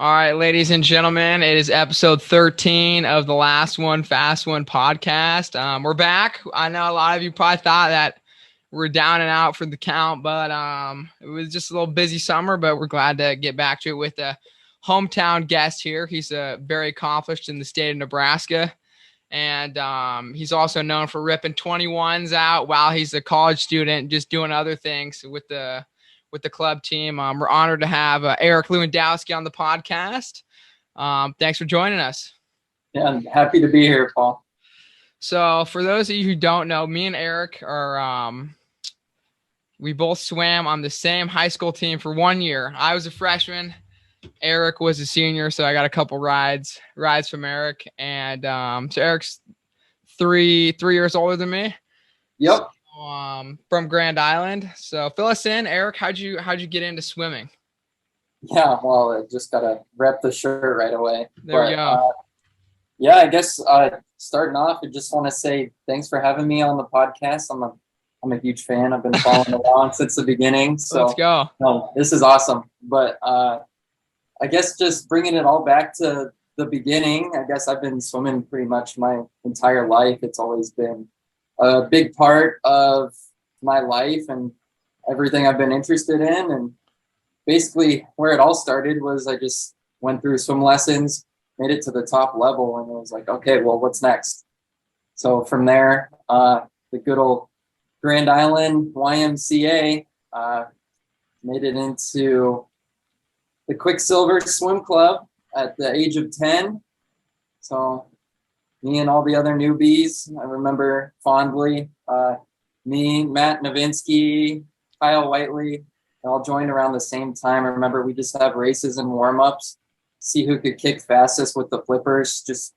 All right, ladies and gentlemen, it is episode 13 of the Last One, Fast One podcast. We're back. I know a lot of you probably thought that we're down and out for the count, but it was just a little busy summer, but we're glad to get back to it with a hometown guest here. He's very accomplished in the state of Nebraska, and he's also known for ripping 21s out while he's a college student, just doing other things with the club team. We're honored to have Eric Lewandowski on the podcast. Thanks for joining us. Yeah, I'm happy to be here, Paul. So for those of you who don't know, me and Eric we both swam on the same high school team for 1 year. I was a freshman. Eric was a senior, so I got a couple rides from Eric. And so Eric's three years older than me. Yep. From Grand Island. So fill us in, Eric. How'd you get into swimming? Yeah, well, I just gotta rep the shirt right away. There we go. Yeah, I guess starting off, I just want to say thanks for having me on the podcast. I'm a huge fan. I've been following along since the beginning. So let's go. No, this is awesome. But I guess just bringing it all back to the beginning. I guess I've been swimming pretty much my entire life. It's always been a big part of my life and everything I've been interested in. And basically where it all started was I just went through swim lessons, made it to the top level, and it was like, okay, well, what's next? So from there, the good old Grand Island YMCA made it into the Quicksilver Swim Club at the age of 10. So me and all the other newbies, I remember fondly, me, Matt Novinsky, Kyle Whiteley, they all joined around the same time. I remember we just have races and warm-ups, see who could kick fastest with the flippers, just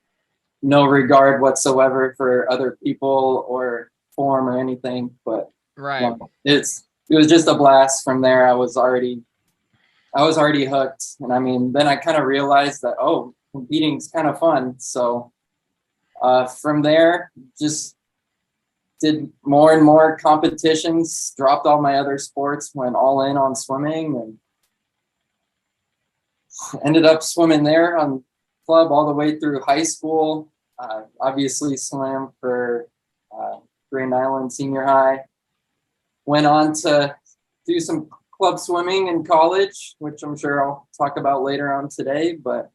no regard whatsoever for other people or form or anything. But right, it was just a blast. From there, I was already hooked. And I mean, then I kind of realized that, oh, competing's kind of fun. So from there, just did more and more competitions, dropped all my other sports, went all in on swimming, and ended up swimming there on club all the way through high school. Obviously swam for Grand Island Senior High. Went on to do some club swimming in college, which I'm sure I'll talk about later on today, but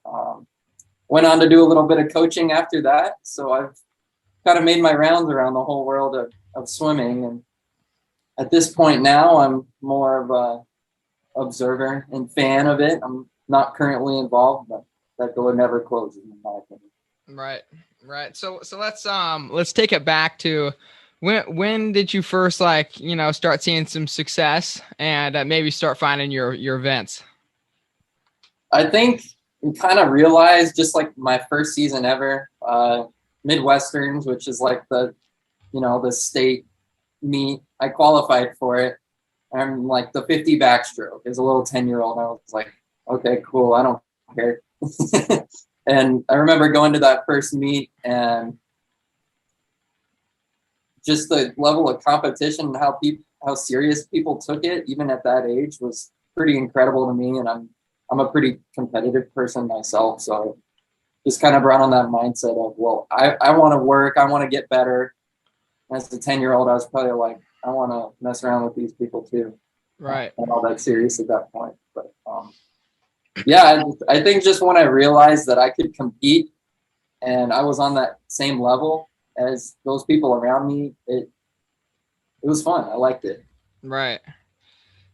went on to do a little bit of coaching after that. So I've kind of made my rounds around the whole world of swimming. And at this point now, I'm more of a observer and fan of it. I'm not currently involved, but that door never closes, in my opinion. Right. So let's take it back to when did you first start seeing some success and maybe start finding your events? I think we kind of realized just like my first season ever, Midwesterns, which is like the state meet. I qualified for it. I'm like the 50 backstroke as a little 10-year-old. I was like, okay, cool. I don't care. And I remember going to that first meet and just the level of competition and how serious people took it, even at that age, was pretty incredible to me. And I'm a pretty competitive person myself, so just kind of brought on that mindset of, well, I want to work, I want to get better. As a 10-year-old, I was probably like, I want to mess around with these people too. Right. I'm not all that serious at that point. But yeah, I think just when I realized that I could compete and I was on that same level as those people around me, it was fun. I liked it. Right.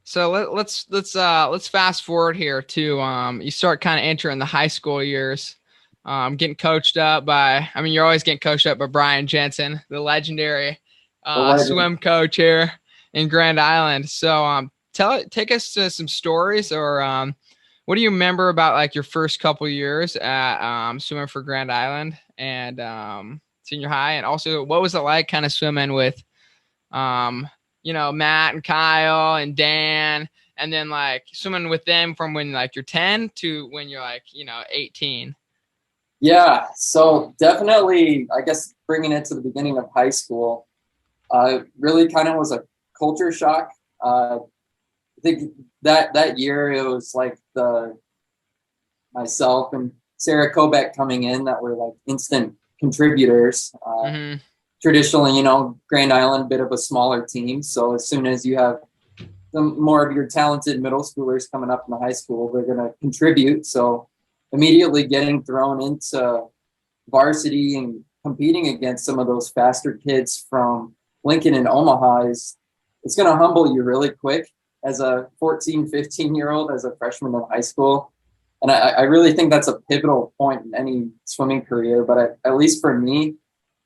So let's fast forward here to you start kind of entering the high school years, getting coached up by, I mean, you're always getting coached up by Brian Jensen, the legendary swim coach here in Grand Island. So take us to some stories, or what do you remember about like your first couple years at swimming for Grand Island and senior high, and also what was it like kind of swimming with Matt and Kyle and Dan, and then like swimming with them from when like you're 10 to when you're like 18? Yeah, so definitely, I guess bringing it to the beginning of high school, really kind of was a culture shock. I think that year it was like the myself and Sarah Kobeck coming in that were like instant contributors. Traditionally, Grand Island, bit of a smaller team. So as soon as you have some more of your talented middle schoolers coming up in the high school, they're going to contribute. So immediately getting thrown into varsity and competing against some of those faster kids from Lincoln and Omaha it's going to humble you really quick as a 14, 15-year-old, as a freshman in high school. And I really think that's a pivotal point in any swimming career. But at least for me,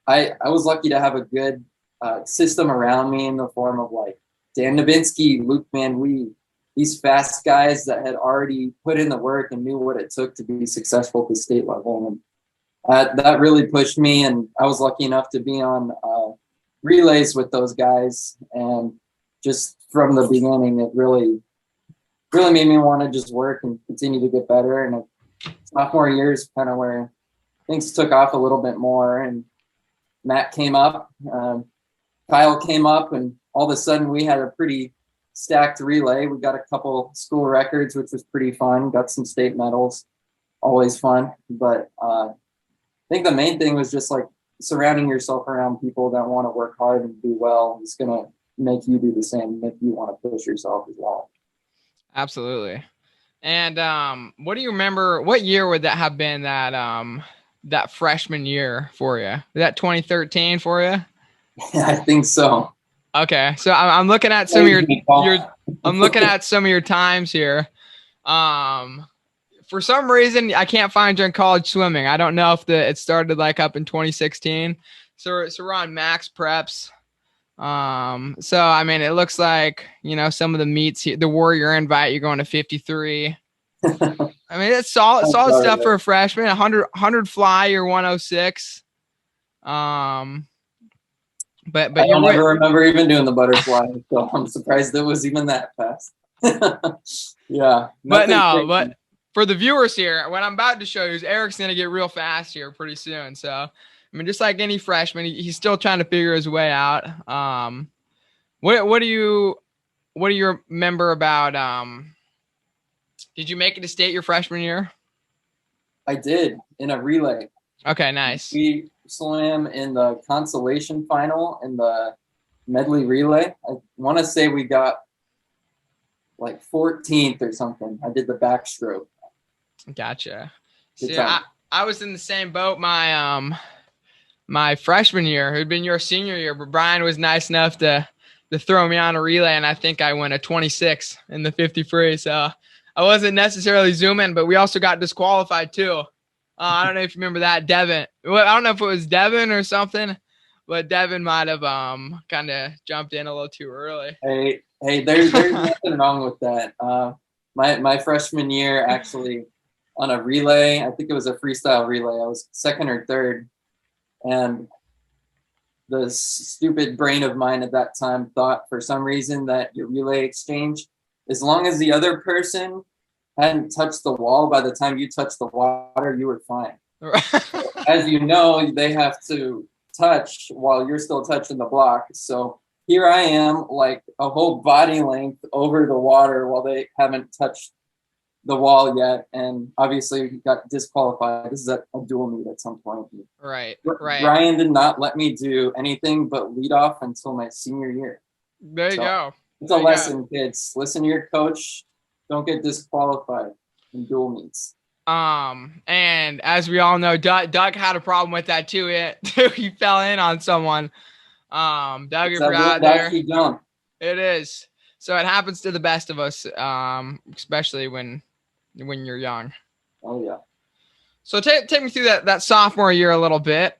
I was lucky to have a good system around me in the form of like Dan Novinsky, Luke Van Wee, these fast guys that had already put in the work and knew what it took to be successful at the state level. And that really pushed me. And I was lucky enough to be on relays with those guys. And just from the beginning, it really made me want to just work and continue to get better. And sophomore year is kind of where things took off a little bit more. And Matt came up, Kyle came up, and all of a sudden we had a pretty stacked relay. We got a couple school records, which was pretty fun. Got some state medals, always fun. But I think the main thing was just like surrounding yourself around people that want to work hard and do well. It's going to make you do the same, make you want to push yourself as well. Absolutely. And what do you remember? What year would that have been, that freshman year for you? Was that 2013 for you? I think so. Okay, so I'm looking at some of I'm looking at some of your times here. For some reason, I can't find you in college swimming. I don't know if it started like up in 2016. So we're on max preps. So I mean, it looks like some of the meets here, the Warrior Invite, you're going to 53. I mean, it's solid stuff for a freshman. 100 fly, you're 106. But I don't ever remember even doing the butterfly, so I'm surprised it was even that fast. Yeah. But for the viewers here, what I'm about to show you is Eric's going to get real fast here pretty soon. So, I mean, just like any freshman, he's still trying to figure his way out. What do you remember about, did you make it to state your freshman year? I did, in a relay. Okay, nice. We swam in the consolation final in the medley relay. I want to say we got like 14th or something. I did the backstroke. Gotcha. See, I was in the same boat my freshman year. It had been your senior year, but Brian was nice enough to throw me on a relay, and I think I went a 26 in the 50 free. So I wasn't necessarily zooming, but we also got disqualified too. I don't know if you remember that, Devin. Well, I don't know if it was Devin or something, but Devin might have kind of jumped in a little too early. Hey, there's nothing wrong with that. My freshman year, actually, on a relay, I think it was a freestyle relay. I was second or third, and the stupid brain of mine at that time thought for some reason that your relay exchange, as long as the other person hadn't touched the wall by the time you touched the water, you were fine. As you know, they have to touch while you're still touching the block. So here I am, like a whole body length over the water while they haven't touched the wall yet, and obviously got disqualified. This is a dual meet at some point. Right. Ryan did not let me do anything but lead off until my senior year. There you go. It's a lesson, kids. Listen to your coach. Don't get disqualified in dual meets. And as we all know, Doug had a problem with that too. He fell in on someone. Doug, you forgot there. It is. So it happens to the best of us, especially when you're young. Oh yeah. So take me through that sophomore year a little bit.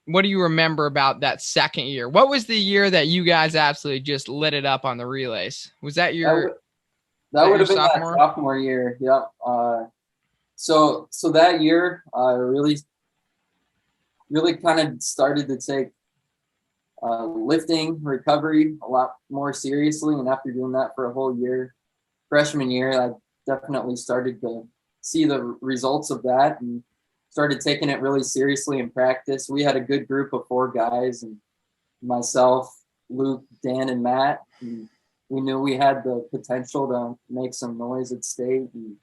What do you remember about that second year? What was the year that you guys absolutely just lit it up on the relays? Was that your that would have been that sophomore year? Yep. So that year, really kind of started to take lifting recovery a lot more seriously, and after doing that for a whole year, freshman year, I definitely started to see the results of that and started taking it really seriously in practice. We had a good group of 4 guys, and myself, Luke, Dan, and Matt. And we knew we had the potential to make some noise at state. And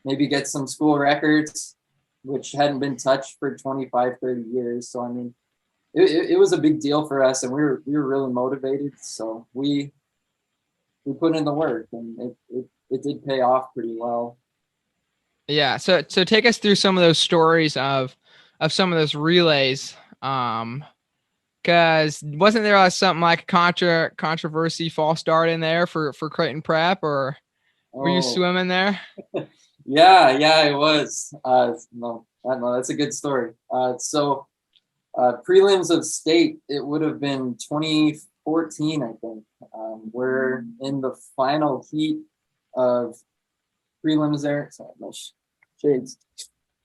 maybe get some school records, which hadn't been touched for 25, 30 years. So, I mean, it was a big deal for us, and we were really motivated. So we put in the work, and it did pay off pretty well. Yeah. So take us through some of those stories of some of those relays. Because wasn't there something like a controversy false start in there for Creighton Prep, or were you swimming there? Yeah, it was. No, that's a good story. So prelims of state, it would have been 2014, I think. We're in the final heat of prelims there. Sorry, my shades.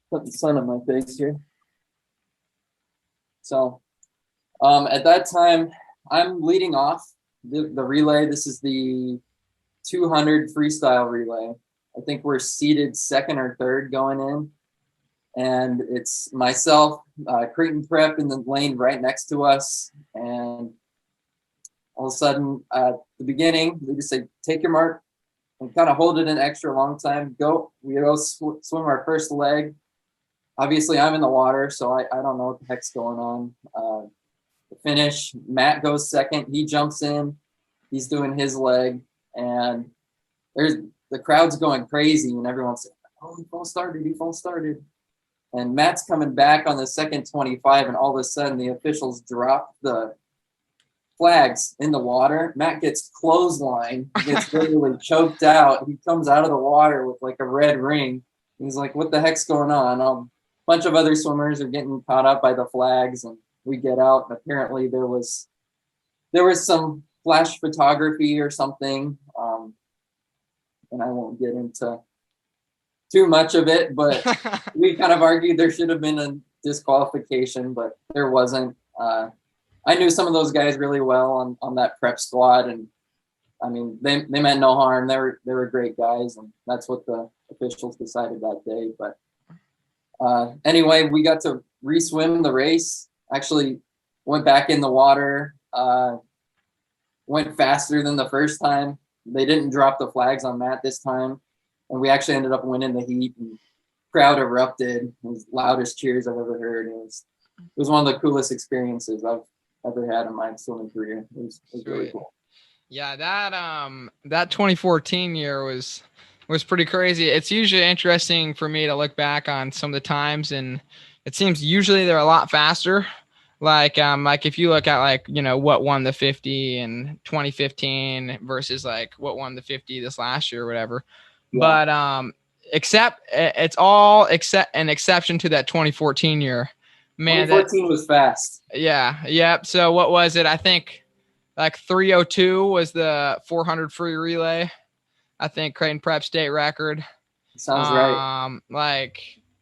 Put the sun on my face here. So at that time, I'm leading off the relay. This is the 200 freestyle relay. I think we're seated second or third going in. And it's myself, Creighton Prep in the lane right next to us. And all of a sudden, at the beginning, we just say, take your mark and kind of hold it an extra long time. Go. We go swim our first leg. Obviously, I'm in the water, so I don't know what the heck's going on. The finish, Matt goes second. He jumps in. He's doing his leg. And the crowd's going crazy, and everyone's saying, oh, he false started. And Matt's coming back on the second 25, and all of a sudden the officials drop the flags in the water. Matt gets clotheslined, gets literally choked out. He comes out of the water with like a red ring. He's like, what the heck's going on? A bunch of other swimmers are getting caught up by the flags, and we get out, and apparently there was some flash photography or something. And I won't get into too much of it, but we kind of argued there should have been a disqualification, but there wasn't. I knew some of those guys really well on that prep squad, and I mean, they meant no harm. They were great guys, and that's what the officials decided that day. But anyway, we got to re-swim the race. Actually went back in the water, went faster than the first time. They didn't drop the flags on Matt this time. And we actually ended up winning the heat, and crowd erupted. It was the loudest cheers I've ever heard. It was one of the coolest experiences I've ever had in my swimming career. It was really cool. Yeah, that 2014 year was pretty crazy. It's usually interesting for me to look back on some of the times, and it seems usually they're a lot faster. Like if you look at what won the 50 in 2015 versus like what won the 50 this last year or whatever. Yeah. But it's all except an exception to that 2014 year. Man, 2014 was fast. Yeah. Yep. So what was it? I think like 3:02 was the 400 free relay. I think Creighton Prep state record. Sounds right. I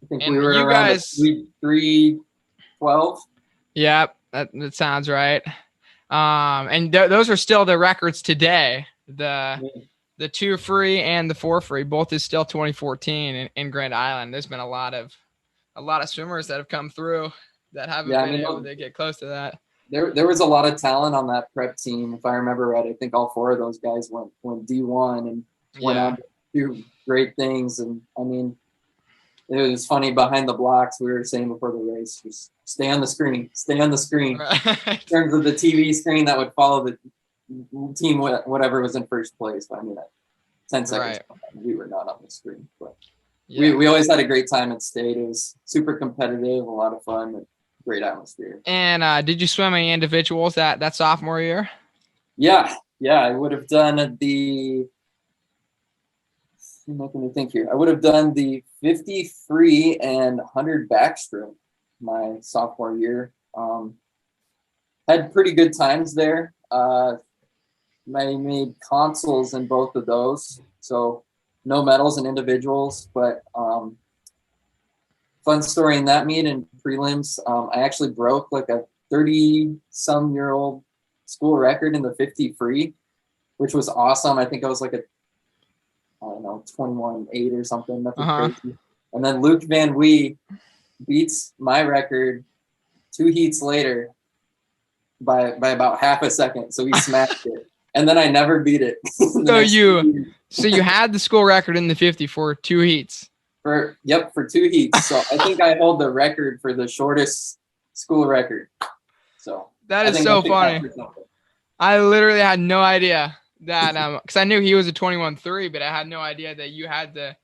think we were around guys 3:12. Yep, that sounds right. And those are still the records today. The 2 free and the 4 free, both is still 2014 in Grand Island. There's been a lot of swimmers that have come through that haven't been able to get close to that. There was a lot of talent on that prep team, if I remember right. I think all 4 of those guys went D1 and went on to do great things. And I mean, it was funny behind the blocks. We were saying before the race, just stay on the screen. Right. In terms of the TV screen that would follow the team, whatever was in first place. I mean, 10 seconds, we were not on the screen. But we always had a great time at state. It was super competitive, a lot of fun, and great atmosphere. And did you swim any individuals that sophomore year? Yeah. I would have done the. I'm not going to think here. I would have done the 50 free and 100 backstroke my sophomore year. Had pretty good times there. I made consoles in both of those, so no medals in individuals. But fun story in that meet in prelims, I actually broke like a 30-some-year-old school record in the 50 free, which was awesome. I think I was like 21.8 or something. Nothing crazy. And then Luke Van Wee beats my record 2 heats later by about half a second. So he smashed it. And then I never beat it. So you had the school record in the 50 for 2 heats. for 2 heats. So I think I hold the record for the shortest school record. So That I is think so I picked that funny. for something. I literally had no idea that because I knew he was a 21.3, but I had no idea that you had the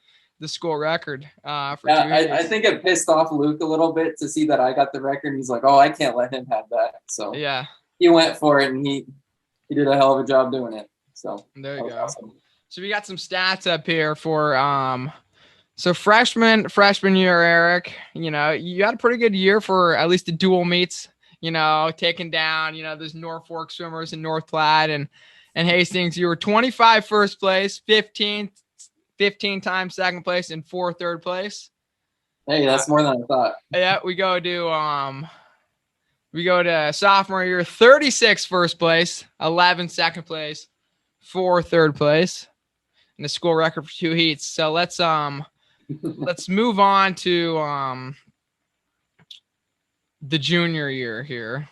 school record for Yeah, 2 I heats. think it pissed off Luke a little bit to see that I got the record. He's like, "Oh, I can't let him have that." So Yeah, he went for it, and he did a hell of a job doing it. So there that you was go. awesome. So we got some stats up here for so freshman year, Eric. You know, you had a pretty good year for at least the dual meets. You know, taking down those Norfolk swimmers in North Platte and Hastings. You were 25 first place, 15 times second place, and 4 third place. Hey, that's more than I thought. Yeah, we go to sophomore year, 36 first place, 11 second place, 4 third place, and a school record for 2 heats. So let's move on to the junior year here.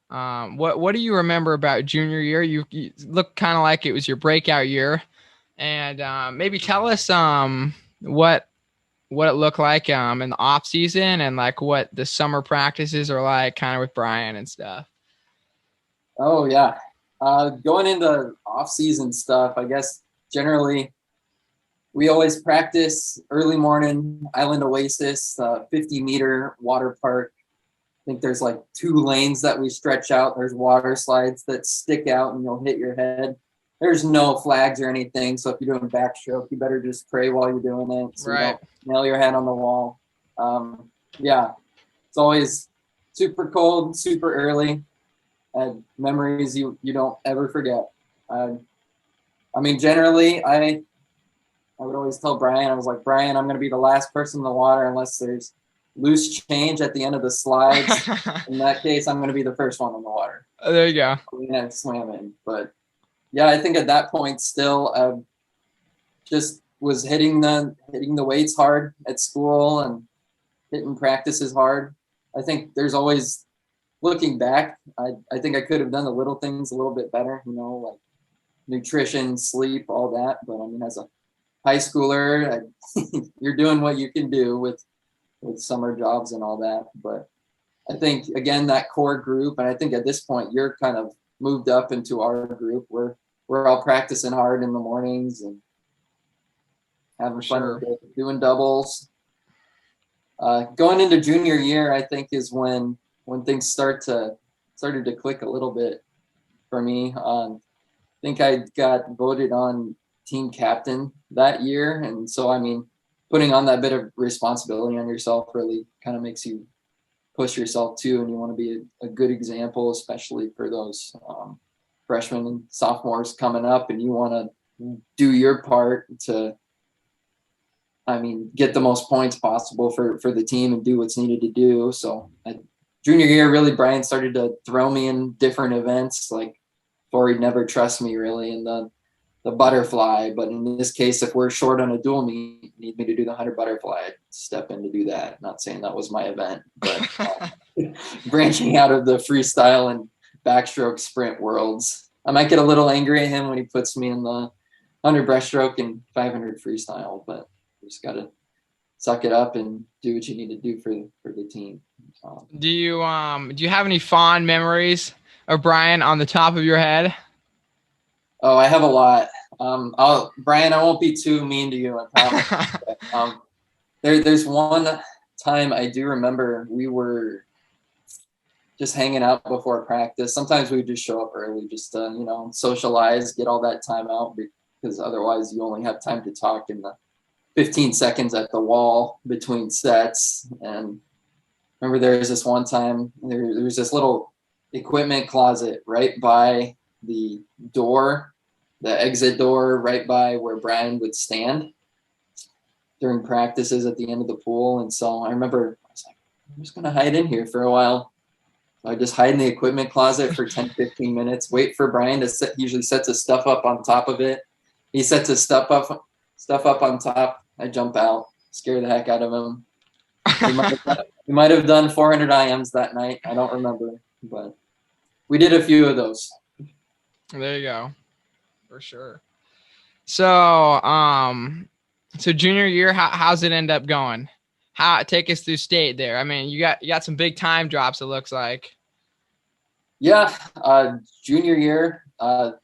What do you remember about junior year? You look kind of like it was your breakout year, and maybe tell us what it looked like in the off season and like what the summer practices are like, kind of with Brian and stuff. Oh yeah, going into off-season stuff, I guess generally we always practice early morning, Island Oasis, 50-meter water park. I think there's like 2 lanes that we stretch out. There's water slides that stick out and you'll hit your head. There's no flags or anything. So if you're doing backstroke, you better just pray while you're doing it so you don't nail your head on the wall. Yeah, it's always super cold, super early, and memories you don't ever forget. I mean, generally, I would always tell Brian, I was like, Brian, I'm going to be the last person in the water unless there's loose change at the end of the slides. In that case, I'm going to be the first one in the water. There you go. And swam in. But yeah, I think at that point still just was hitting the weights hard at school and hitting practices hard. I think there's always, looking back, I think I could have done the little things a little bit better, like nutrition, sleep, all that. But I mean, as a high schooler, you're doing what you can do with summer jobs and all that. But I think, again, that core group, and I think at this point you're kind of moved up into our group where we're all practicing hard in the mornings and having fun with it, doing doubles. Going into junior year, I think is when things started to click a little bit for me. I think I got voted on team captain that year, and so I mean, putting on that bit of responsibility on yourself really kind of makes you push yourself too, and you want to be a good example, especially for those freshmen and sophomores coming up, and you want to do your part to, I mean, get the most points possible for the team and do what's needed to do. So junior year, really, Brian started to throw me in different events. Like before, he'd never trust me really in the butterfly. But in this case, if we're short on a dual meet, need me to do the 100 butterfly, I'd step in to do that. Not saying that was my event, but branching out of the freestyle and backstroke sprint worlds. I might get a little angry at him when he puts me in the 100 breaststroke and 500 freestyle, but you just got to suck it up and do what you need to do for the team. Do you have any fond memories of Brian on the top of your head? Oh, I have a lot. Brian, I won't be too mean to you, I promise. There's one time I do remember we were just hanging out before practice. Sometimes we would just show up early just to, socialize, get all that time out, because otherwise you only have time to talk in the 15 seconds at the wall between sets. And remember there was this one time, there was this little equipment closet right by the door, the exit door, right by where Brian would stand during practices at the end of the pool. And so I remember I was like, I'm just going to hide in here for a while. So I just hide in the equipment closet for 10, 15 minutes, wait for Brian to usually sets his stuff up on top of it. He sets his stuff up on top. I jump out, scare the heck out of him. We might have done 400 IMs that night. I don't remember, but we did a few of those. There you go. For sure. So, So junior year, how's it end up going? Take us through state there. I mean, you got some big time drops, it looks like. Yeah, junior year,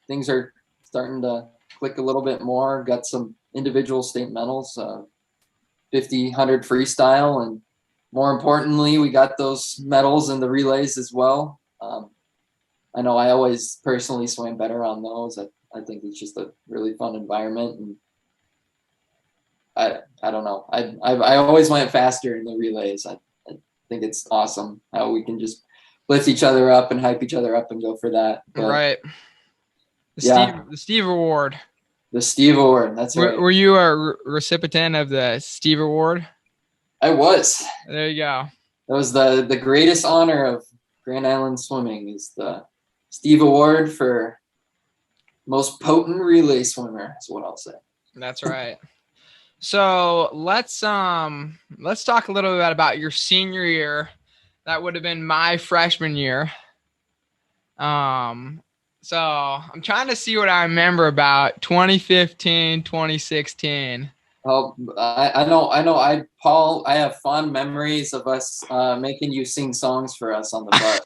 things are starting to click a little bit more. Got some individual state medals, 50, 100 freestyle, and more importantly, we got those medals in the relays as well. I know I always personally swam better on those. I think it's just a really fun environment, and I don't know. I always went faster in the relays. I think it's awesome how we can just lift each other up and hype each other up and go for that. But, right. The Steve Award. The Steve Award. That's right. Were you a recipient of the Steve Award? I was. There you go. That was the greatest honor of Grand Island swimming, is the Steve Award for most potent relay swimmer. Is what I'll say. That's right. So let's talk a little bit about your senior year. That would have been my freshman year. So I'm trying to see what I remember about 2015, 2016. Oh, I know. Paul, I have fond memories of us making you sing songs for us on the bus.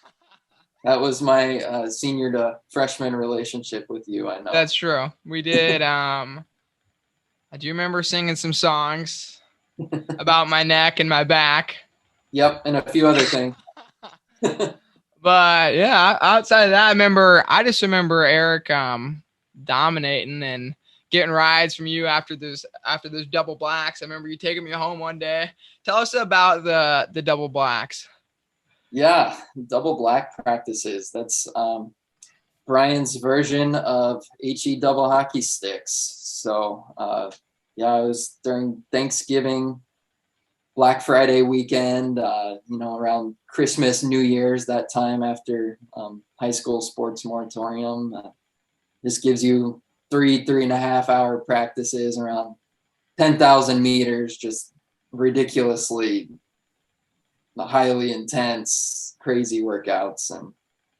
That was my senior to freshman relationship with you. I know. That's true. We did. I do remember singing some songs about my neck and my back. Yep, and a few other things. But yeah, outside of that, I just remember Eric dominating and getting rides from you after those double blacks. I remember you taking me home one day. Tell us about the double blacks. Yeah, double black practices. That's Brian's version of HE double hockey sticks. So yeah, it was during Thanksgiving, Black Friday weekend, around Christmas, New Year's, that time after high school sports moratorium. This gives you 3.5 hour practices around 10,000 meters, just ridiculously highly intense, crazy workouts. And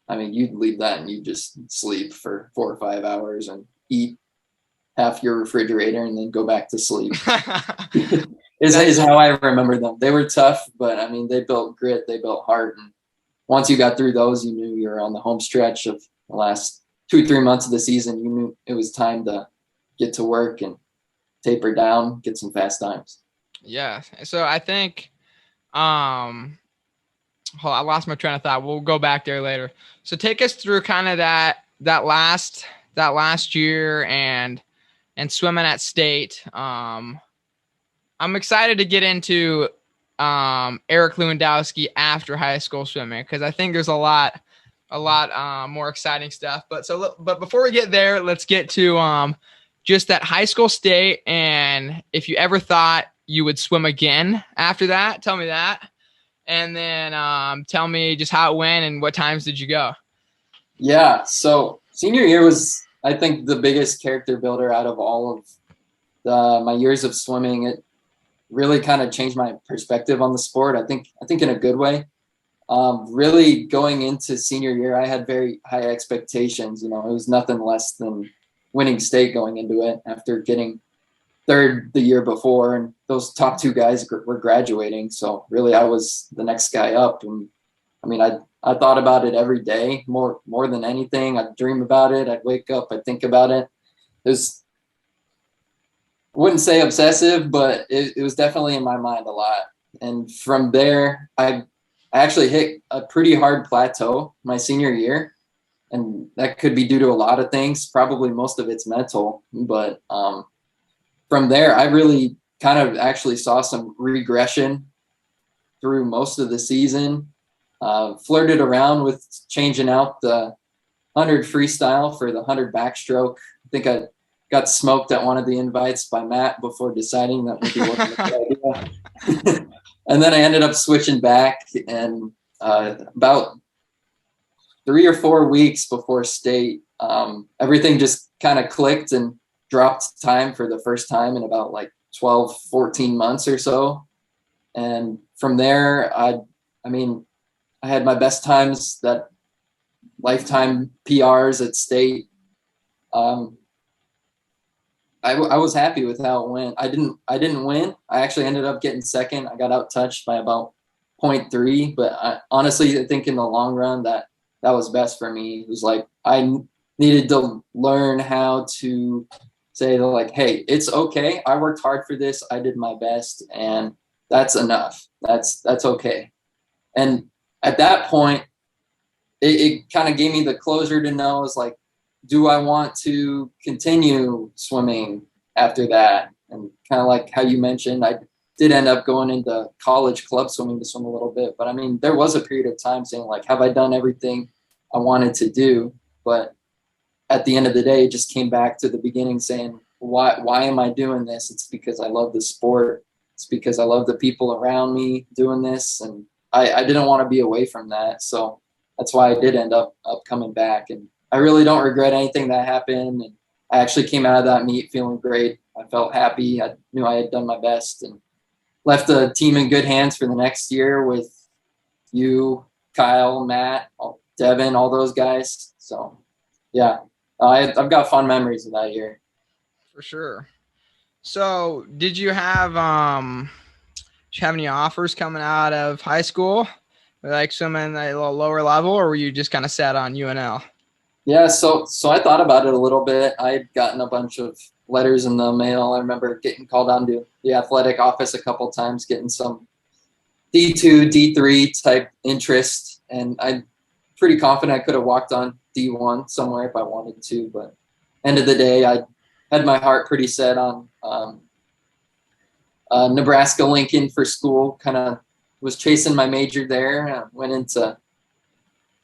I mean, you'd leave that and you just sleep for 4 or 5 hours and eat half your refrigerator and then go back to sleep. is how I remember them. They were tough, but I mean, they built grit, they built heart. And once you got through those, you knew you were on the home stretch of the last 2-3 months of the season. You knew it was time to get to work and taper down, get some fast times. Yeah. So I think, I lost my train of thought. We'll go back there later. So take us through kind of that last year and swimming at state. I'm excited to get into Eric Lewandowski after high school swimming, because I think there's a lot more exciting stuff. But before we get there, let's get to just that high school state, and if you ever thought you would swim again after that, tell me that. And then tell me just how it went and what times did you go? Yeah, so senior year was, I think, the biggest character builder out of all of my years of swimming. It really kind of changed my perspective on the sport. I think in a good way. Really going into senior year, I had very high expectations. It was nothing less than winning state going into it after getting third the year before, and those top two guys were graduating. So really, I was the next guy up. And I mean, I thought about it every day, more than anything. I'd dream about it. I'd wake up, I'd think about it. I wouldn't say obsessive, but it was definitely in my mind a lot. And from there, I actually hit a pretty hard plateau my senior year. And that could be due to a lot of things. Probably most of it's mental. But from there, I really kind of actually saw some regression through most of the season. Flirted around with changing out the 100 freestyle for the 100 backstroke. I think I got smoked at one of the invites by Matt before deciding that maybe wasn't a good idea. And then I ended up switching back, and about 3 or 4 weeks before state, everything just kind of clicked and dropped time for the first time in about like 12, 14 months or so. And from there, I had my best times, that lifetime PRs at state. I was happy with how it went. I didn't win. I actually ended up getting second. I got out touched by about 0.3, but I honestly, I think in the long run that was best for me. It was like needed to learn how to say like, hey, it's okay. I worked hard for this. I did my best, and that's enough. That's okay. And at that point, it kind of gave me the closure to know is like, do I want to continue swimming after that? And kind of like how you mentioned, I did end up going into college club swimming to swim a little bit. But I mean, there was a period of time saying like, have I done everything I wanted to do? But at the end of the day, it just came back to the beginning saying, why am I doing this? It's because I love the sport. It's because I love the people around me doing this. And I didn't want to be away from that. So that's why I did end up coming back. And I really don't regret anything that happened. And I actually came out of that meet feeling great. I felt happy. I knew I had done my best and left the team in good hands for the next year with you, Kyle, Matt, Devin, all those guys. So, yeah, I've got fond memories of that year. For sure. So, did you have any offers coming out of high school, like swimming at a little lower level, or were you just kind of set on UNL? Yeah, so I thought about it a little bit. I had gotten a bunch of letters in the mail. I remember getting called on to the athletic office a couple of times, getting some D2, D3 type interest, and I'm pretty confident I could have walked on D1 somewhere if I wanted to. But end of the day, I had my heart pretty set on Nebraska Lincoln for school. Kind of was chasing my major there. Went into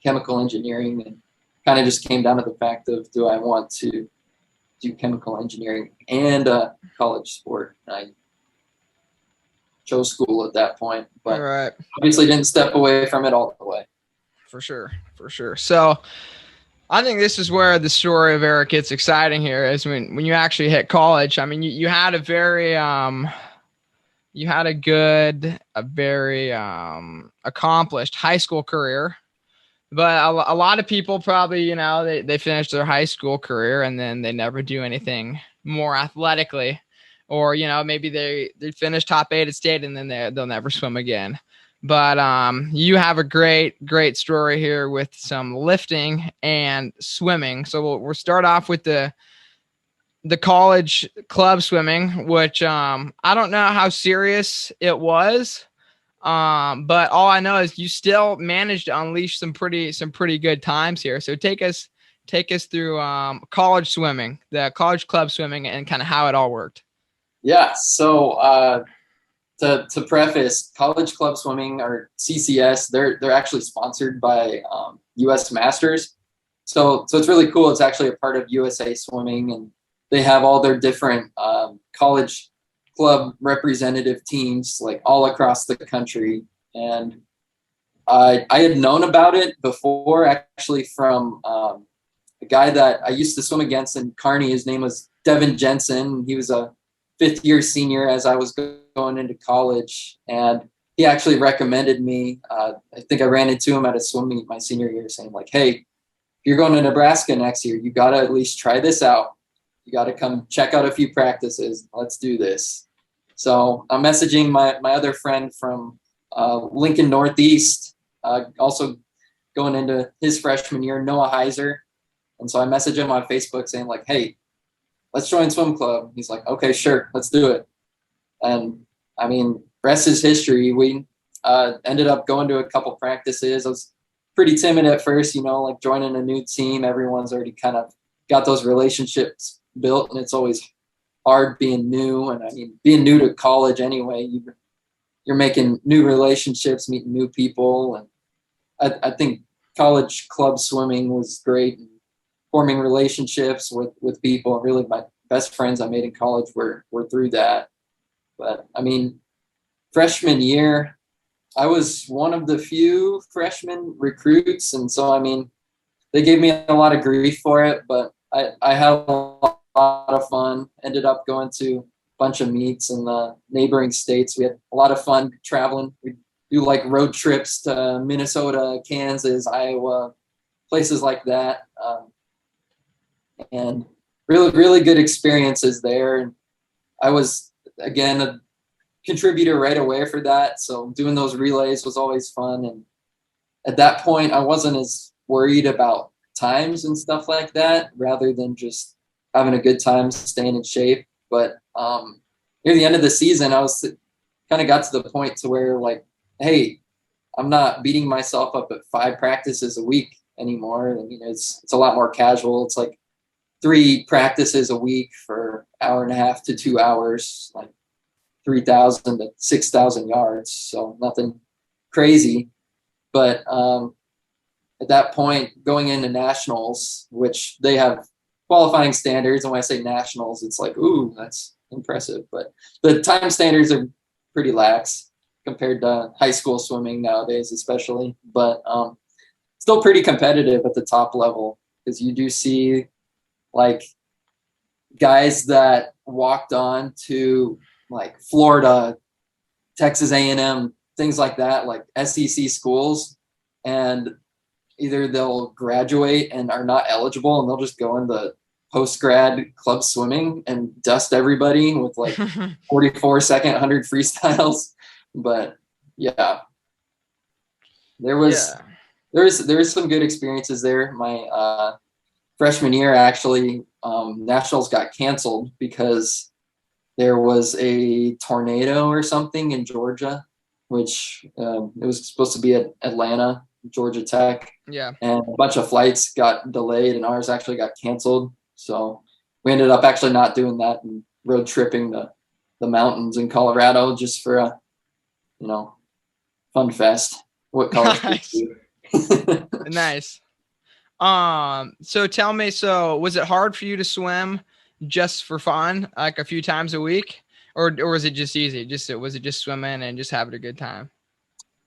chemical engineering and kind of just came down to the fact of, do I want to do chemical engineering and college sport? And I chose school at that point, but Right. obviously didn't step away from it all the way. For sure. So I think this is where the story of Eric gets exciting here, is when you actually hit college. I mean, you had a very very accomplished high school career. But a lot of people probably, they finish their high school career and then they never do anything more athletically, or, maybe they finish top 8 at state and then they'll never swim again. But you have a great story here with some lifting and swimming. So we'll start off with the college club swimming, which I don't know how serious it was. But all I know is you still managed to unleash some pretty good times here. So take us through college swimming, the college club swimming, and kind of how it all worked. Yeah. So to preface, college club swimming, or CCS, they're actually sponsored by US Masters. So it's really cool. It's actually a part of USA Swimming, and they have all their different college club representative teams like all across the country. And I had known about it before, actually, from a guy that I used to swim against in Kearney. His name was Devin Jensen. He was a 5th year senior as I was going into college, and he actually recommended me. I think I ran into him at a swim meet my senior year saying like, hey, if you're going to Nebraska next year, you got to at least try this out. You got to come check out a few practices. Let's do this. So I'm messaging my other friend from Lincoln Northeast, also going into his freshman year, Noah Heiser. And so I messaged him on Facebook saying like, hey, let's join swim club. He's like, okay, sure, let's do it. And I mean, rest is history. We ended up going to a couple practices. I was pretty timid at first, like joining a new team. Everyone's already kind of got those relationships built, and it's always hard being new. And I mean, being new to college anyway, you're making new relationships, meeting new people. And I think college club swimming was great, and forming relationships with people. Really, my best friends I made in college were through that. But I mean, freshman year, I was one of the few freshman recruits. And so, I mean, they gave me a lot of grief for it, but I had a lot of fun. Ended up going to a bunch of meets in the neighboring states. We had a lot of fun traveling. We do like road trips to Minnesota, Kansas, Iowa, places like that. And really good experiences there. And I was, again, a contributor right away for that. So doing those relays was always fun. And at that point, I wasn't as worried about times and stuff like that, rather than just having a good time, staying in shape. But near the end of the season, I was kind of got to the point to where, like, hey, I'm not beating myself up at 5 practices a week anymore. And, it's a lot more casual. It's like 3 practices a week for 1.5 to 2 hours, like 3,000 to 6,000 yards. So nothing crazy. But at that point, going into nationals, which they have qualifying standards, and when I say nationals, it's like, ooh, that's impressive. But the time standards are pretty lax compared to high school swimming nowadays, especially. But still pretty competitive at the top level, because you do see like guys that walked on to like Florida, Texas A&M, things like that, like SEC schools, and either they'll graduate and are not eligible and they'll just go into post-grad club swimming and dust everybody with like 44-second 100 freestyles. But yeah, there was some good experiences there. My freshman year, actually, nationals got canceled because there was a tornado or something in Georgia, which it was supposed to be at Atlanta, Georgia Tech. Yeah. And a bunch of flights got delayed and ours actually got canceled. So we ended up actually not doing that and road tripping the mountains in Colorado just for a, fun fest. What college kids do. Nice. So tell me, was it hard for you to swim just for fun, like a few times a week, or was it just easy? Was it just swimming and just having a good time?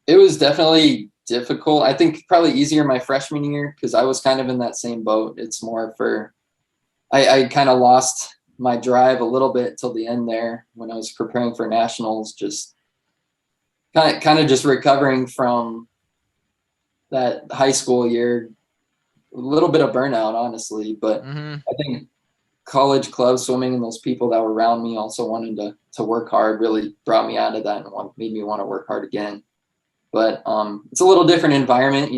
It was definitely difficult. I think probably easier my freshman year, because I was kind of in that same boat. It's more for, I kind of lost my drive a little bit till the end there when I was preparing for nationals, just kind of just recovering from that high school year, a little bit of burnout, honestly. But I think college club swimming and those people that were around me also wanted to work hard really brought me out of that and made me want to work hard again. But it's a little different environment.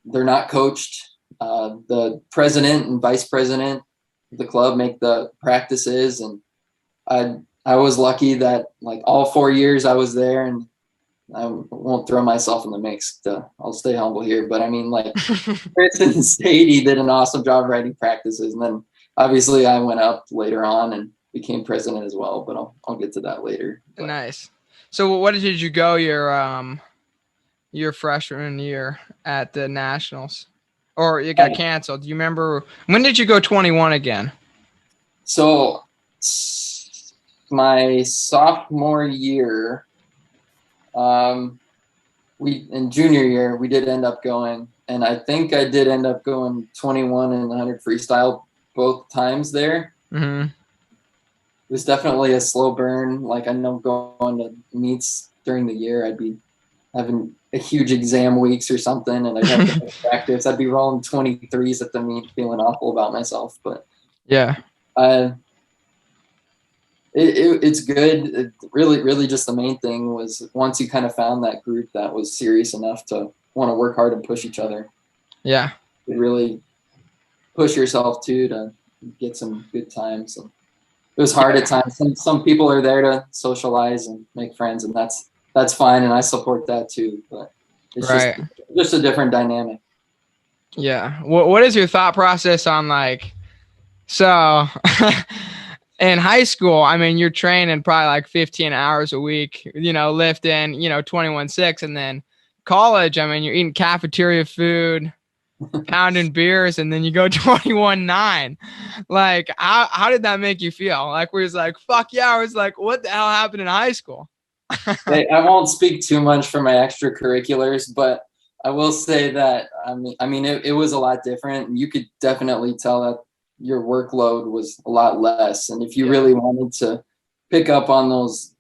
They're not coached. The president and vice president of the club make the practices, and I was lucky that like all 4 years I was there, and I won't throw myself in the mix. I'll stay humble here, but I mean, like, Kristen Stady did an awesome job writing practices, and then obviously I went up later on and became president as well. But I'll get to that later. But. Nice. So what did you go your freshman year at the nationals, or it got canceled? Do you remember when did you go 21 again? So my sophomore year. In junior year, we did end up going, and I think I did end up going 21 and 100 freestyle both times there. Mm-hmm. It was definitely a slow burn. Like, I know going to meets during the year, I'd be having a huge exam weeks or something, and I'd have to practice. I'd be rolling 23s at the meet, feeling awful about myself. But yeah, it's good. It really just the main thing was once you kind of found that group that was serious enough to want to work hard and push each other. Yeah. You really push yourself too to get some good times. And it was hard at times. Some people are there to socialize and make friends, and that's fine, and I support that too. But it's just a different dynamic. Yeah. What is your thought process on like so in high school? I mean, you're training probably like 15 hours a week, lifting, 21.6, and then college, I mean, you're eating cafeteria food, pounding beers, and then you go 21.9. Like, how did that make you feel? Like, we was like, fuck yeah. I was like, what the hell happened in high school? I won't speak too much for my extracurriculars, but I will say that, I mean, it was a lot different. You could definitely tell that your workload was a lot less. And if you really wanted to pick up on those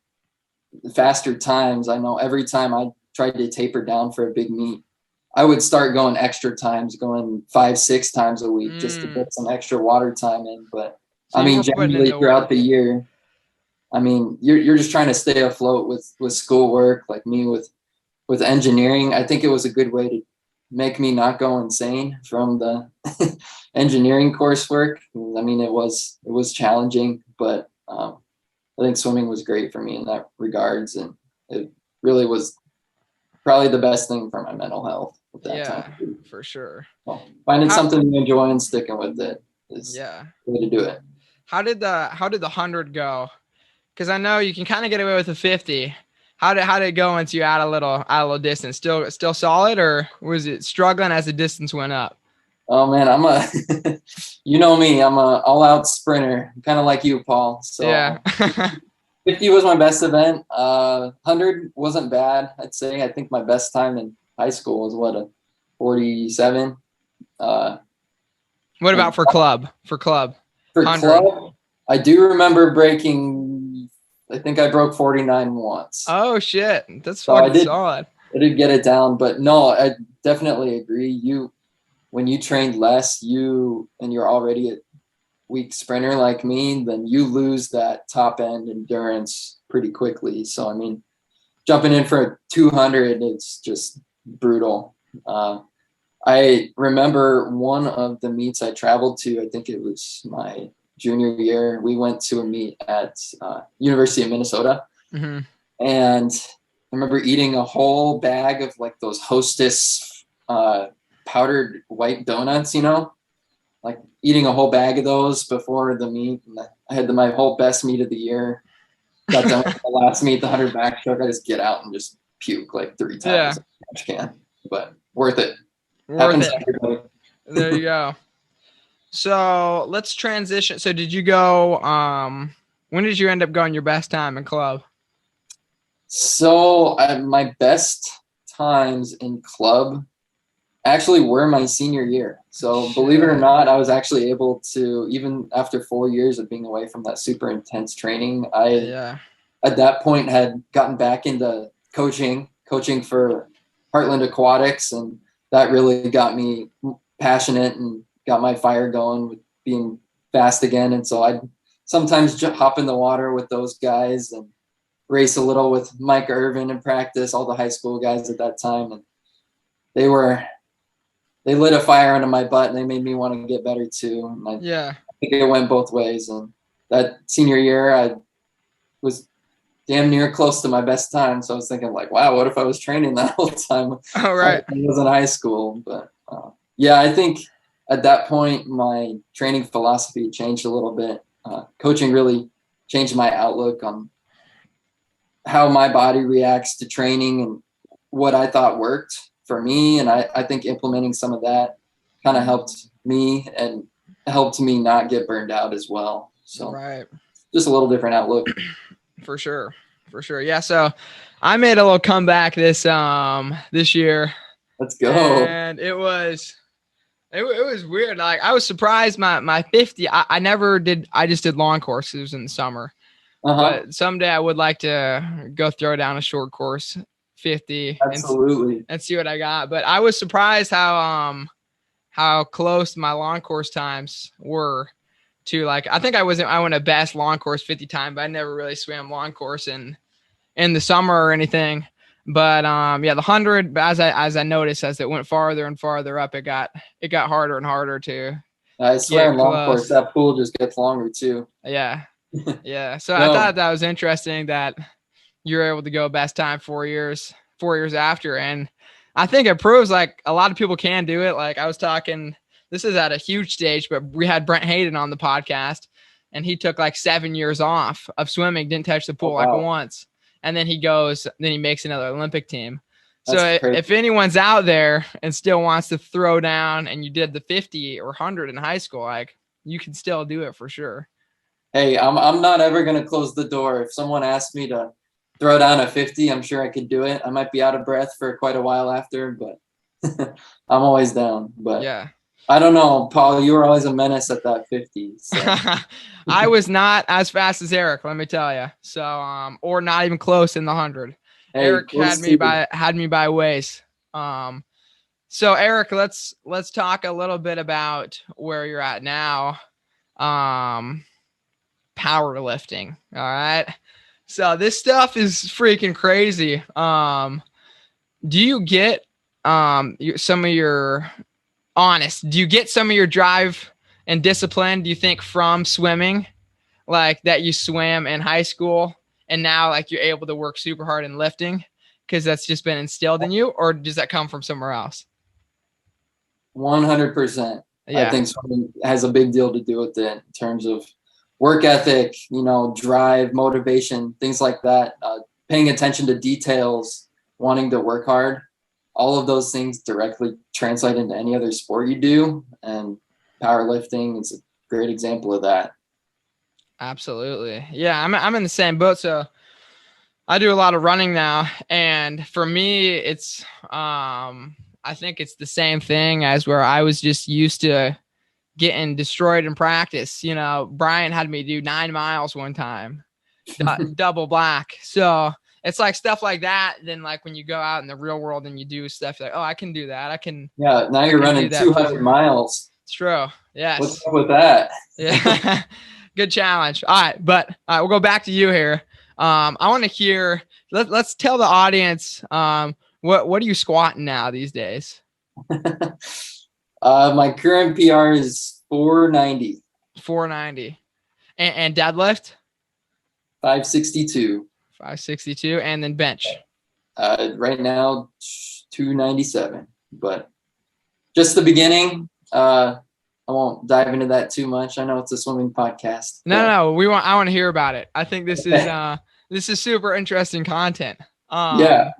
faster times, I know every time I tried to taper down for a big meet, I would start going extra times, going 5-6 times a week just to get some extra water time in. But So I mean, generally throughout the year, I mean, you're just trying to stay afloat with schoolwork, like me with engineering. I think it was a good way to make me not go insane from the engineering coursework. I mean, it was challenging, but I think swimming was great for me in that regards, and it really was probably the best thing for my mental health at that time. For sure. So finding something you enjoy and sticking with it is the way to do it. How did the 100 go? Because I know you can kind of get away with a 50. How did it go once you add a little distance? Still solid, or was it struggling as the distance went up? Oh man, you know me, I'm a all out sprinter, kind of like you, Paul. So yeah. 50 was my best event. 100 wasn't bad, I'd say. I think my best time in high school was a 47. What about for club? For club, I do remember breaking. I think I broke 49 once. Oh shit, that's fucking solid. I did get it down, but no, I definitely agree. When you trained less, and you're already a weak sprinter like me, then you lose that top end endurance pretty quickly. So I mean, jumping in for 200, it's just brutal. I remember one of the meets I traveled to. I think it was my junior year. We went to a meet at University of Minnesota, and I remember eating a whole bag of like those Hostess powdered white donuts, like eating a whole bag of those before the meet. And I had my whole best meet of the year. Got done with the last meet, the 100 backstroke. I just get out and just puke like 3 times. I can, but worth it. Happens to everybody. There you go. So let's transition. So did you go, when did you end up going your best time in club? So my best times in club actually were my senior year. So believe it or not, I was actually able to, even after 4 years of being away from that super intense training, I at that point had gotten back into coaching for Heartland Aquatics, and that really got me passionate and got my fire going with being fast again. And so I'd sometimes hop in the water with those guys and race a little with Mike Irvin in practice, all the high school guys at that time. And they lit a fire under my butt, and they made me want to get better too. And I think it went both ways. And that senior year, I was damn near close to my best time. So I was thinking like, wow, what if I was training that whole time? Oh, right. I was in high school. But I think at that point, my training philosophy changed a little bit. Coaching really changed my outlook on how my body reacts to training and what I thought worked for me. And I think implementing some of that kind of helped me and helped me not get burned out as well. So just a little different outlook. For sure. Yeah. So I made a little comeback this year. Let's go. And it was weird. Like I was surprised my 50, I never did. I just did long courses in the summer, but someday I would like to go throw down a short course 50 and see what I got. But I was surprised how close my long course times were to, like, I think I went a best long course 50 time, but I never really swam long course in the summer or anything. But the 100, as I noticed, as it went farther and farther up, it got harder and harder to. I swear, in long course, that pool just gets longer too. Yeah. So I thought that was interesting that you're able to go best time 4 years after, and I think it proves like a lot of people can do it. Like I was talking, this is at a huge stage, but we had Brent Hayden on the podcast, and he took like 7 years off of swimming, didn't touch the pool like once. And then he makes another Olympic team. So if anyone's out there and still wants to throw down, and you did the 50 or 100 in high school, like you can still do it for sure. Hey, I'm not ever going to close the door. If someone asked me to throw down a 50, I'm sure I could do it. I might be out of breath for quite a while after, but I'm always down. But yeah, I don't know, Paul, you were always a menace at that 50. So. I was not as fast as Eric, let me tell you. So, or not even close in the 100. Hey, Eric had me by ways. So Eric, let's talk a little bit about where you're at now. Powerlifting. All right. So this stuff is freaking crazy. Do you get some of your do you get some of your drive and discipline, do you think, from swimming, like that you swam in high school and now like you're able to work super hard in lifting because that's just been instilled in you, or does that come from somewhere else? 100%. I Yeah, think swimming has a big deal to do with it in terms of work ethic, drive, motivation, things like that. Paying attention to details, wanting to work hard. All of those things directly translate into any other sport you do. And powerlifting is a great example of that. absolutely. Yeah, I'm in the same boat. So I do a lot of running now, and for me, it's I think it's the same thing as where I was just used to getting destroyed in practice. Brian had me do 9 miles one time, double black. So it's like stuff like that. Then like when you go out in the real world and you do stuff, you're like, oh, I can do that. Yeah, now you're running 200 miles. It's true. Yes. What's up with that? Yeah. Good challenge. All right, but we'll go back to you here. I want to hear. Let's tell the audience. What are you squatting now these days? My current PR is 490. 490. And deadlift? 562. 562, and then bench. Right now, 297. But just the beginning. I won't dive into that too much. I know it's a swimming podcast. No. I want to hear about it. I think this is super interesting content. Yeah.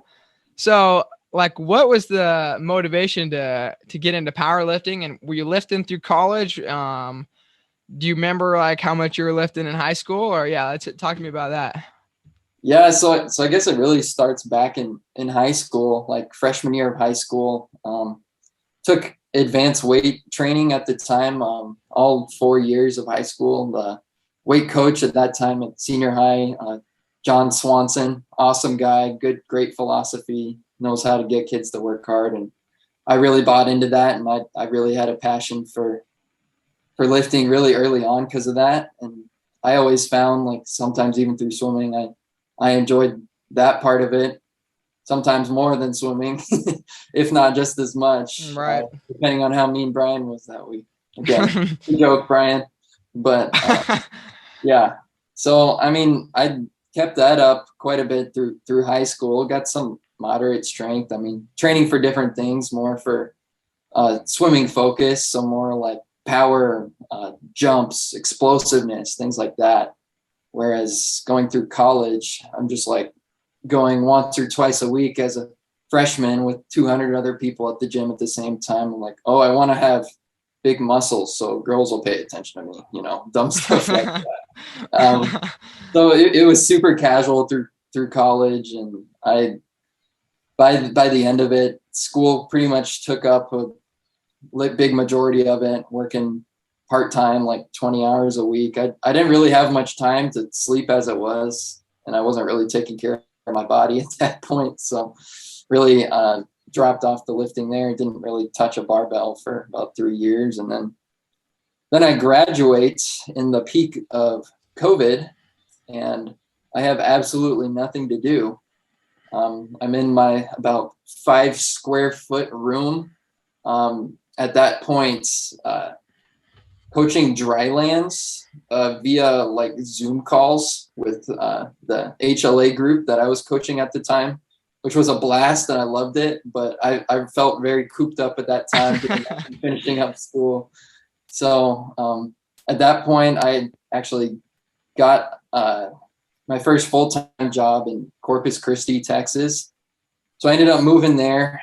So like, what was the motivation to get into powerlifting, and were you lifting through college? Do you remember like how much you were lifting in high school, or talk to me about that. Yeah. So I guess it really starts back in high school, like freshman year of high school. Took advanced weight training at the time, all 4 years of high school. The weight coach at that time at senior high, John Swanson, awesome guy, great philosophy, knows how to get kids to work hard. And I really bought into that. And I really had a passion for lifting really early on because of that. And I always found, like, sometimes even through swimming, I enjoyed that part of it. Sometimes more than swimming, if not just as much, right? Depending on how mean Brian was that week. Again, joke, Brian. But yeah. So, I mean, I kept that up quite a bit through high school, got some moderate strength. I mean, training for different things, more for swimming focus. So more like power, jumps, explosiveness, things like that. Whereas going through college, I'm just like, going once or twice a week as a freshman with 200 other people at the gym at the same time. I'm like, oh, I want to have big muscles so girls will pay attention to me, dumb stuff like that. So it was super casual through college. And by the end of it, school pretty much took up a big majority of it, working part-time, like 20 hours a week. I didn't really have much time to sleep as it was, and I wasn't really taking care of my body at that point. So really dropped off the lifting there. Didn't really touch a barbell for about 3 years. And then I graduate in the peak of COVID, and I have absolutely nothing to do. I'm in my about 5 square foot room. At that point, coaching dry lands via like Zoom calls with the HLA group that I was coaching at the time, which was a blast and I loved it. But I felt very cooped up at that time, finishing up school. So at that point, I actually got my first full-time job in Corpus Christi, Texas. So I ended up moving there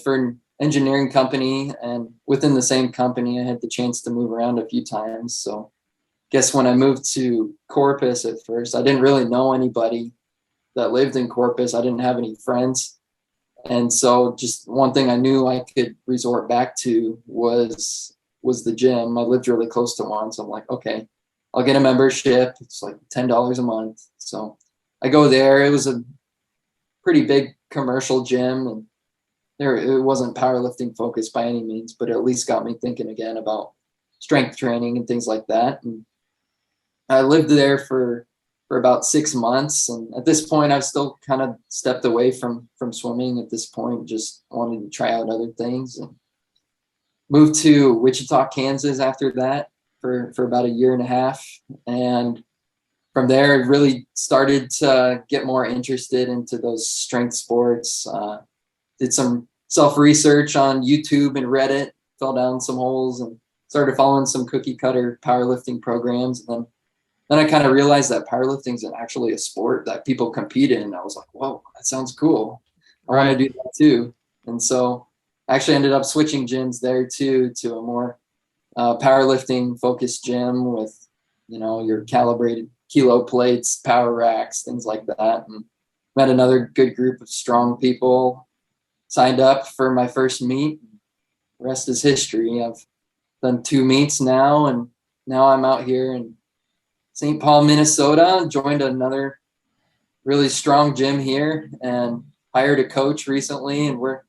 for an engineering company, and within the same company, I had the chance to move around a few times. So I guess when I moved to Corpus at first, I didn't really know anybody that lived in Corpus. I didn't have any friends. And so just one thing I knew I could resort back to was the gym. I lived really close to one. So I'm like, okay, I'll get a membership. It's like $10 a month. So I go there. It was a pretty big commercial gym, and it wasn't powerlifting focused by any means, but it at least got me thinking again about strength training and things like that. And I lived there for about 6 months. And at this point, I've still kind of stepped away from swimming at this point, just wanted to try out other things, and moved to Wichita, Kansas after that for about a year and a half. And from there, I really started to get more interested into those strength sports. Did some self-research on YouTube and Reddit, fell down some holes, and started following some cookie cutter powerlifting programs. And then I kind of realized that powerlifting is actually a sport that people compete in. I was like, whoa, that sounds cool. I want to do that too. And so I actually ended up switching gyms there too, to a more powerlifting focused gym with, your calibrated kilo plates, power racks, things like that. And met another good group of strong people, signed up for my first meet. The rest is history. I've done 2 meets now, and now I'm out here in St. Paul, Minnesota, joined another really strong gym here and hired a coach recently, and we're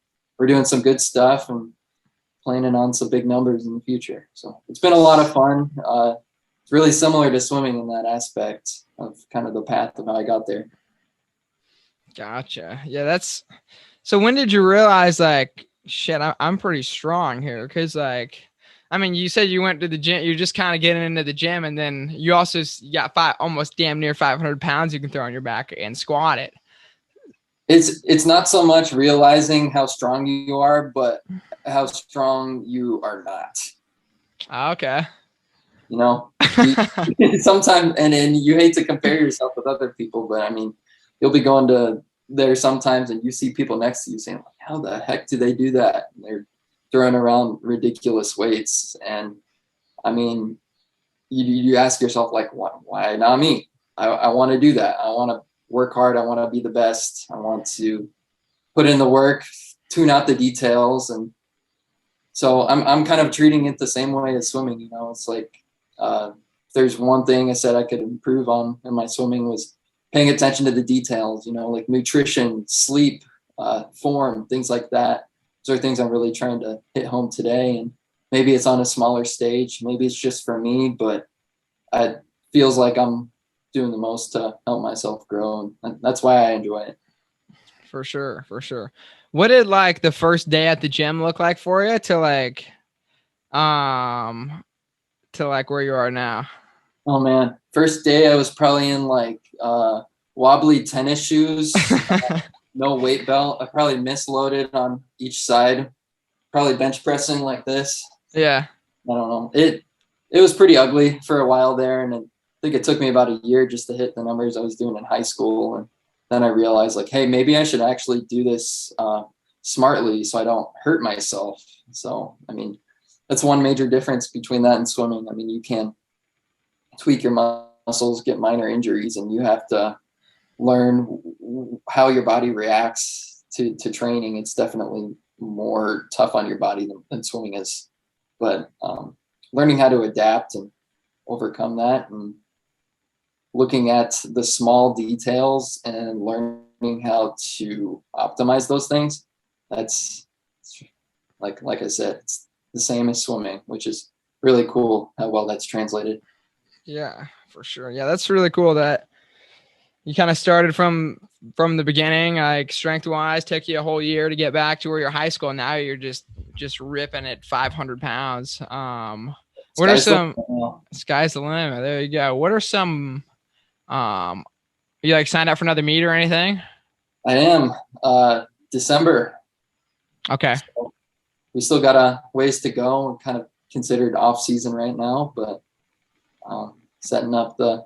doing some good stuff and planning on some big numbers in the future. So it's been a lot of fun. It's really similar to swimming in that aspect of kind of the path of how I got there. Gotcha. Yeah, so when did you realize, like, shit, I'm pretty strong here? Because, like, I mean, you said you went to the gym, you're just kind of getting into the gym, and then you also got almost damn near 500 pounds you can throw on your back and squat it. It's not so much realizing how strong you are, but how strong you are not. Okay. Sometimes, and you hate to compare yourself with other people, but I mean, you'll be going to there sometimes and you see people next to you saying, like, how the heck do they do that? And they're throwing around ridiculous weights. And I mean, you ask yourself, like, why not me? I want to do that. I want to work hard. I want to be the best. I want to put in the work, tune out the details. And so I'm kind of treating it the same way as swimming. It's like, if there's one thing I said I could improve on in my swimming was paying attention to the details, like nutrition, sleep, form, things like that. Those are things I'm really trying to hit home today. And maybe it's on a smaller stage. Maybe it's just for me, but it feels like I'm doing the most to help myself grow. And that's why I enjoy it. For sure. For sure. What did, like, the first day at the gym look like for you to where you are now? Oh man. First day I was probably in like wobbly tennis shoes, no weight belt. I probably misloaded on each side, probably bench pressing like this. Yeah. I don't know. It was pretty ugly for a while there. And I think it took me about a year just to hit the numbers I was doing in high school. And then I realized, like, hey, maybe I should actually do this smartly so I don't hurt myself. So, I mean, that's one major difference between that and swimming. I mean, you can tweak your muscles, get minor injuries, and you have to learn how your body reacts to training. It's definitely more tough on your body than swimming is. But learning how to adapt and overcome that, and looking at the small details and learning how to optimize those things, that's like I said, it's the same as swimming, which is really cool how well that's translated. Yeah, for sure. Yeah, that's really cool that you kind of started from the beginning, like strength wise, took you a whole year to get back to where you're high school. Now you're just ripping at 500 pounds. What are some sky's the limit? There you go. What are some, you like signed up for another meet or anything? I am December. Okay. So we still got a ways to go. We're kind of considered off season right now, but setting up the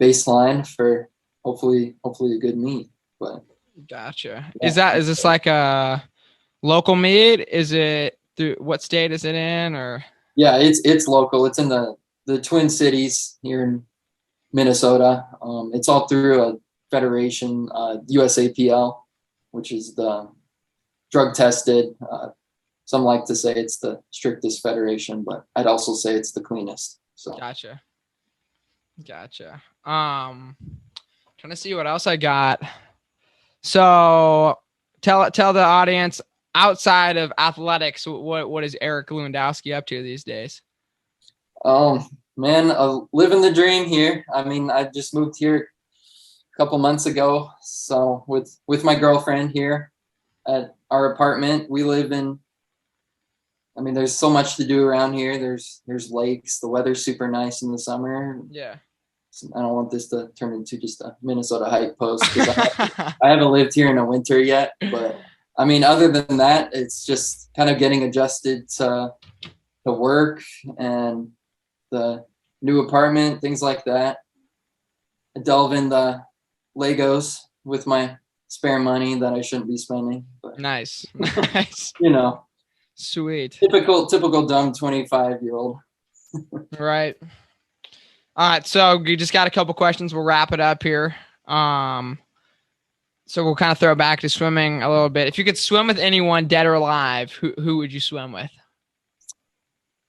baseline for hopefully a good meet. But gotcha. Yeah. Is this like a local meet? Is it through, what state is it in, or? Yeah, it's local. It's in the Twin Cities here in Minnesota. It's all through a federation, USAPL, which is the drug tested. Some like to say it's the strictest federation, but I'd also say it's the cleanest. So Gotcha. Trying to see what else I got. So tell the audience, outside of athletics, what is Eric Lewandowski up to these days? Man, living the dream here. I mean, I just moved here a couple months ago. So with my girlfriend here at our apartment, we live in, I mean, there's so much to do around here. There's lakes. The weather's super nice in the summer. Yeah. I don't want this to turn into just a Minnesota hype post because I haven't lived here in a winter yet. But I mean, other than that, it's just kind of getting adjusted to work and the new apartment, things like that. I delve in the Legos with my spare money that I shouldn't be spending. But, Nice. you know, Sweet. typical dumb 25-year-old. Right. All right. So we just got a couple questions. We'll wrap it up here. So we'll kind of throw it back to swimming a little bit. If you could swim with anyone, dead or alive, who would you swim with?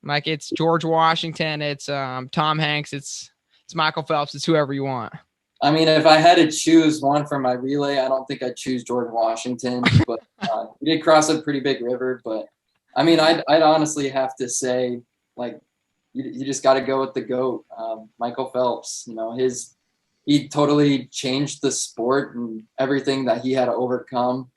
Like it's George Washington, it's Tom Hanks, it's Michael Phelps, it's whoever you want. I mean, if I had to choose one for my relay, I don't think I'd choose George Washington, but we did cross a pretty big river. But I mean, I'd honestly have to say, like, you just got to go with the GOAT, Michael Phelps. You know, he totally changed the sport and everything that he had to overcome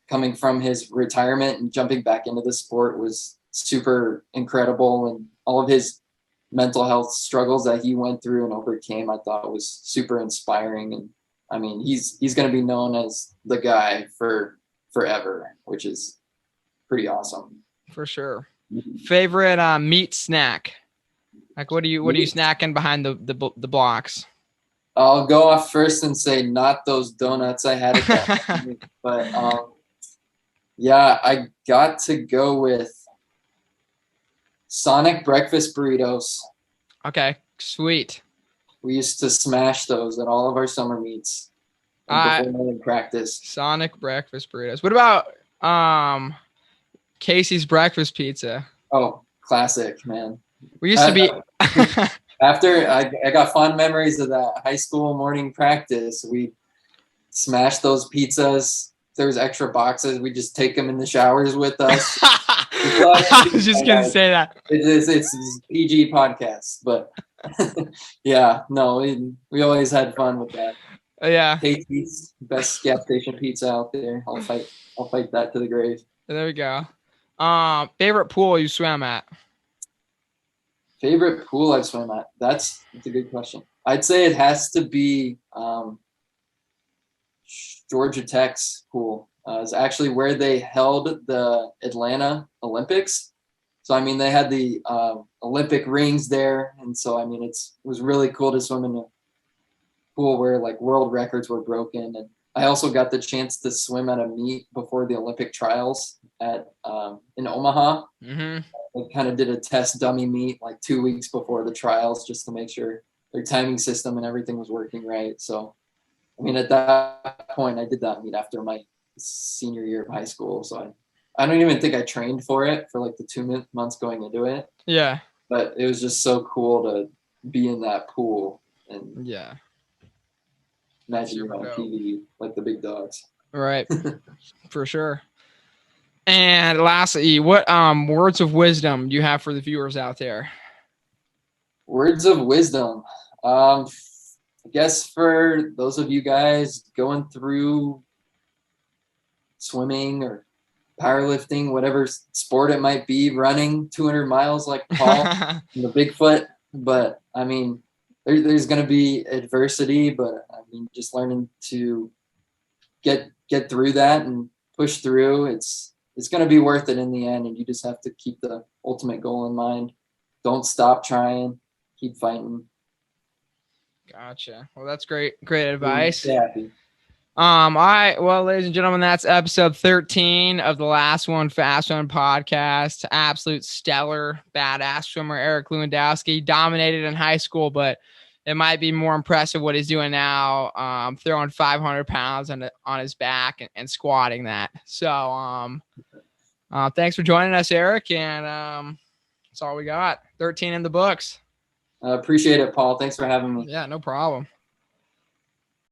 coming from his retirement and jumping back into the sport was super incredible. And all of his mental health struggles that he went through and overcame, I thought was super inspiring. And I mean, he's going to be known as the guy for forever, which is pretty awesome. For sure. Favorite meat snack? Like what are you snacking behind the blocks? I'll go off first and say not those donuts I had at that but yeah, I got to go with Sonic breakfast burritos. Okay, sweet. We used to smash those at all of our summer meets before morning practice. Sonic breakfast burritos. What about Casey's breakfast pizza? Oh, classic, man. We used to be after I got fond memories of that high school morning practice. We smashed those pizzas. If there was extra boxes, we just take them in the showers with us. I was just gonna say that. It's PG podcast, but yeah, no, we always had fun with that. Yeah. Casey's best gas station pizza out there. I'll fight that to the grave. There we go. Favorite pool you swam at? Favorite pool I've swam at? That's a good question. I'd say it has to be Georgia Tech's pool. It's actually where they held the Atlanta Olympics. So, I mean, they had the Olympic rings there. And so, I mean, it was really cool to swim in a pool where, like, world records were broken. And I also got the chance to swim at a meet before the Olympic trials in Omaha. Mm-hmm. I kind of did a test dummy meet like 2 weeks before the trials just to make sure their timing system and everything was working right. So, I mean, at that point, I did that meet after my senior year of high school. So I don't even think I trained for it for like the 2 months going into it. Yeah. But it was just so cool to be in that pool and imagine you're on TV like the big dogs. Right. For sure. And lastly, what words of wisdom do you have for the viewers out there? Words of wisdom. I guess for those of you guys going through swimming or powerlifting, whatever sport it might be, running 200 miles like Paul and the Bigfoot. But I mean, there's going to be adversity, but I mean, just learning to get through that and push through. It's going to be worth it in the end. And you just have to keep the ultimate goal in mind. Don't stop trying, keep fighting. Gotcha. Well, that's great advice. Yeah. All right. Well, ladies and gentlemen, that's episode 13 of the Last One Fast One podcast. Absolute stellar, badass swimmer Eric Lewandowski. Dominated in high school, but it might be more impressive what he's doing now, throwing 500 pounds on his back and squatting that. So thanks for joining us, Eric, and that's all we got. 13 in the books. Appreciate it, Paul. Thanks for having me. Yeah, no problem.